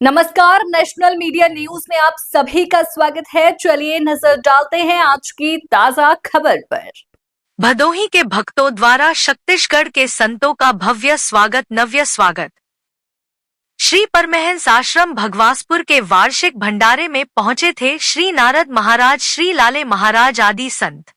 नमस्कार, national media news में आप सभी का स्वागत है। चलिए नजर डालते हैं आज की ताजा खबर पर। भदोही के भक्तों द्वारा छत्तीसगढ़ के संतों का भव्य स्वागत। नव्य स्वागत। श्री परमहंस आश्रम भगवासपुर के वार्षिक भंडारे में पहुंचे थे श्री नारद महाराज, श्री लाले महाराज आदि संत।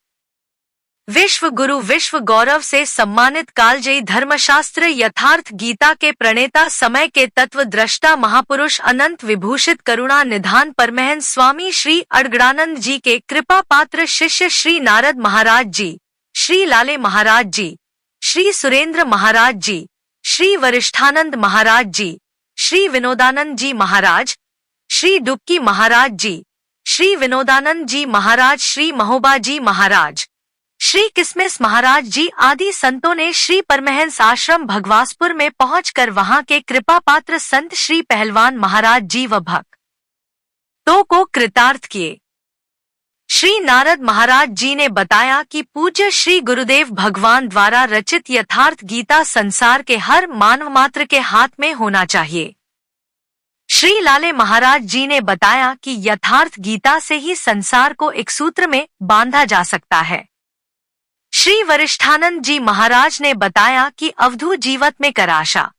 विश्व गुरु, विश्व गौरव से सम्मानित कालजयी धर्मशास्त्र यथार्थ गीता के प्रणेता, समय के तत्व दृष्टा महापुरुष, अनंत विभूषित करुणा निधान परमहंस स्वामी श्री अड़गड़ानंद जी के कृपा पात्र शिष्य श्री नारद महाराज जी, श्री लाले महाराज जी, श्री सुरेंद्र महाराज जी, श्री वरिष्ठानंद महाराज जी, श्री विनोदानंद जी महाराज, श्री डुबकी महाराज जी, श्री विनोदानंद जी महाराज, श्री महोबा जी महाराज, श्री किसमिस महाराज जी आदि संतों ने श्री परमहंस आश्रम भगवासपुर में पहुंचकर वहां के कृपा पात्र संत श्री पहलवान महाराज जी व भक्तों को कृतार्थ किए। श्री नारद महाराज जी ने बताया कि पूज्य श्री गुरुदेव भगवान द्वारा रचित यथार्थ गीता संसार के हर मानव मात्र के हाथ में होना चाहिए। श्री लाले महाराज जी ने बताया कि यथार्थ गीता से ही संसार को एक सूत्र में बांधा जा सकता है। श्री वरिष्ठानंद जी महाराज ने बताया कि अवधू जीवत में कराशा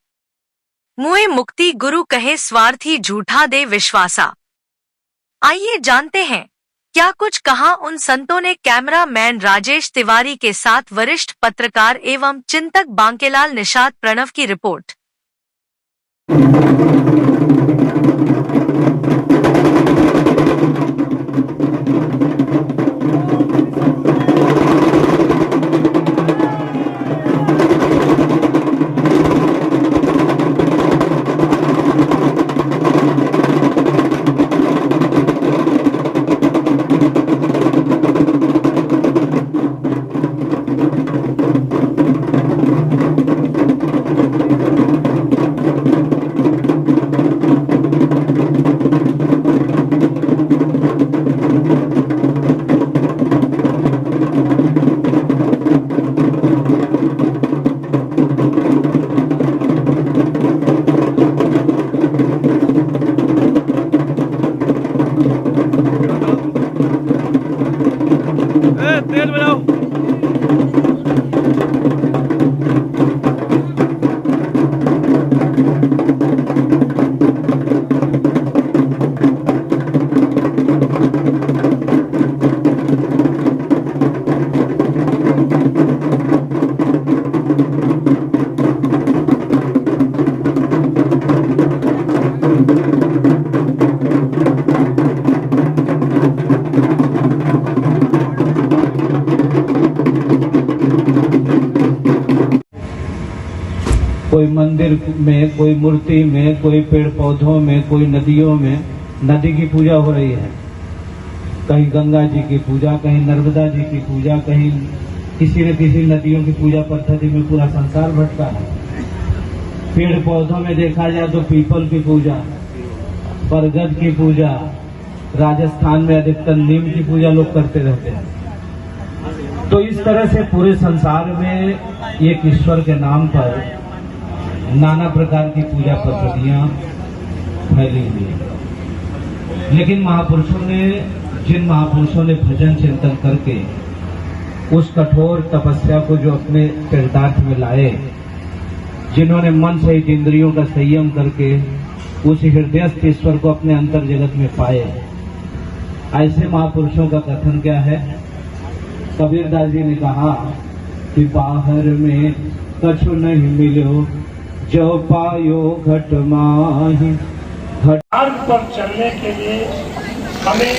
मुए मुक्ति, गुरु कहे स्वार्थी झूठा दे विश्वासा। आइए जानते हैं क्या कुछ कहा उन संतों ने। कैमरा मैन राजेश तिवारी के साथ वरिष्ठ पत्रकार एवं चिंतक बांकेलाल निषाद प्रणव की रिपोर्ट। तेल बनाओ। कोई मंदिर में, कोई मूर्ति में, कोई पेड़ पौधों में, कोई नदियों में नदी की पूजा हो रही है। कहीं गंगा जी की पूजा, कहीं नर्मदा जी की पूजा, कहीं किसी न किसी नदियों की पूजा पद्धति में पूरा संसार भटका है। पेड़ पौधों में देखा जाए तो पीपल की पूजा, बरगद की पूजा, राजस्थान में अधिकतर नीम की पूजा लोग करते रहते हैं। तो इस तरह से पूरे संसार में एक ईश्वर के नाम पर नाना प्रकार की पूजा पद्धतियां फैली हुई है। लेकिन जिन महापुरुषों ने भजन चिंतन करके उस कठोर तपस्या को जो अपने चरितार्थ में लाए, जिन्होंने मन सहित इंद्रियों का संयम करके उस हृदयस्थ ईश्वर को अपने अंतर जगत में पाए, ऐसे महापुरुषों का कथन क्या है। कबीरदास जी ने कहा कि बाहर में कछु नहीं मिलो, जो पायो घट माही। मार्ग पर चलने के लिए हमें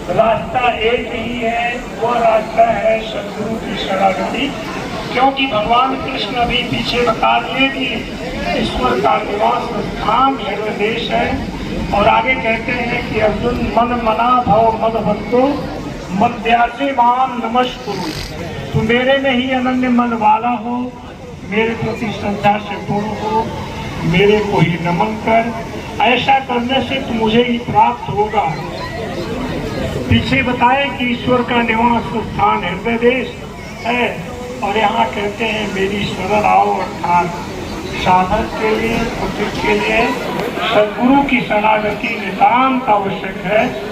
रास्ता एक ही है, वो रास्ता है सद्गुरु की शरणागति। क्योंकि भगवान कृष्ण भी पीछे बता दिए कि ईश्वर का निवास स्थान हृदय देश है। और आगे कहते हैं कि अर्जुन मन मना भव मद भक्तो मध्यासे माम नमस्कुरु। तू मेरे में ही अनन्य मन वाला हो, मेरे प्रति श्रद्धा से पूर्ण हो, मेरे को ही नमन कर। ऐसा करने से तो मुझे ही प्राप्त होगा। पीछे बताए कि ईश्वर का निवास स्थान हृदय देश है। और यहाँ कहते हैं मेरी शरण आओ, अर्थात साधक के लिए, पुत्र के लिए सदगुरु की शरणागति नितांत आवश्यक है।